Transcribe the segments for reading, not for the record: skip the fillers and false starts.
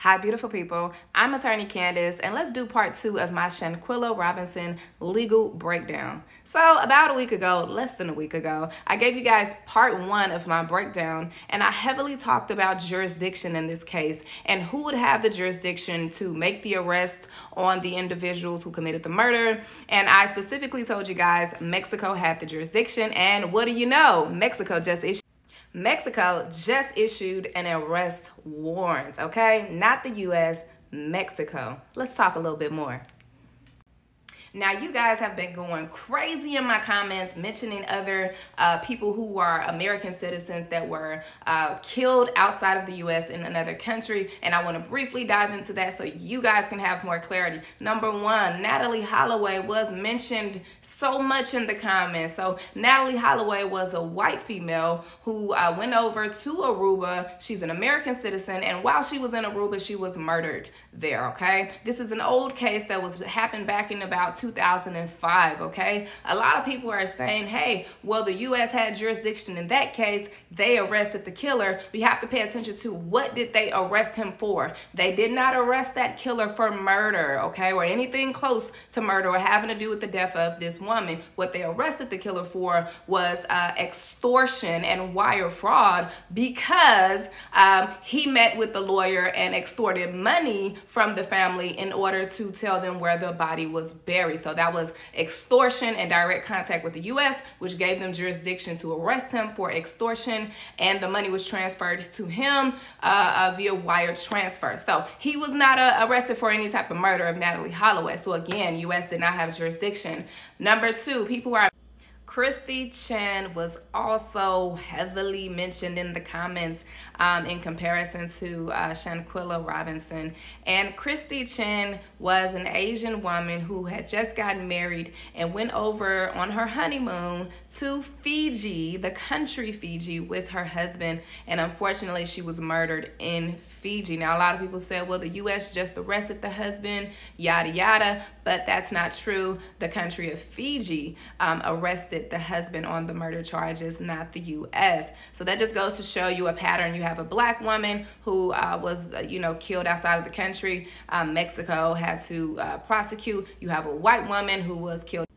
Hi, beautiful people. I'm attorney Candace, and let's do part 2 of my Shanquilla Robinson legal breakdown. So about a week ago, less than a week ago, I gave you guys part 1 of my breakdown, and I heavily talked about jurisdiction in this case and who would have the jurisdiction to make the arrests on the individuals who committed the murder. And I specifically told you guys Mexico had the jurisdiction, and what do you know? Mexico just issued an arrest warrant, okay? Not the U.S., Mexico. Let's talk a little bit more. Now, you guys have been going crazy in my comments mentioning other people who are American citizens that were killed outside of the U.S. in another country, and I want to briefly dive into that so you guys can have more clarity. Number one, Natalie Holloway was mentioned so much in the comments. So Natalie Holloway was a white female who went over to Aruba. She's an American citizen, and while she was in Aruba, she was murdered there, okay? This is an old case that happened back in about 2005, okay? A lot of people are saying, hey, well, the U.S. had jurisdiction in that case. They arrested the killer. We have to pay attention to what did they arrest him for. They did not arrest that killer for murder, okay, or anything close to murder or having to do with the death of this woman. What they arrested the killer for was extortion and wire fraud, because he met with the lawyer and extorted money from the family in order to tell them where the body was buried. So that was extortion and direct contact with the U.S., which gave them jurisdiction to arrest him for extortion, and the money was transferred to him via wire transfer. So he was not arrested for any type of murder of Natalie Holloway. So again, U.S. did not have jurisdiction. Number two, people who are Christy Chan was also heavily mentioned in the comments in comparison to Shanquilla Robinson. And Christy Chan was an Asian woman who had just gotten married and went over on her honeymoon to Fiji, the country Fiji, with her husband. And unfortunately, she was murdered in Fiji. Now, a lot of people said, well, the U.S. just arrested the husband, yada, yada. But that's not true. The country of Fiji arrested the husband on the murder charges, not the U.S. So that just goes to show you a pattern. You have a black woman who was, killed outside of the country. Mexico had to prosecute. You have a white woman who was killed.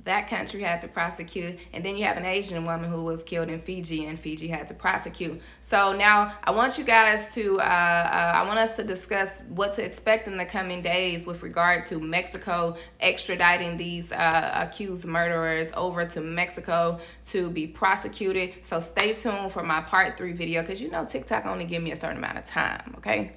That country had to prosecute. And then you have an Asian woman who was killed in Fiji, and Fiji had to prosecute. So now I want you guys to, I want us to discuss what to expect in the coming days with regard to Mexico extraditing these accused murderers over to Mexico to be prosecuted. So stay tuned for my part 3 video, because TikTok only give me a certain amount of time, okay?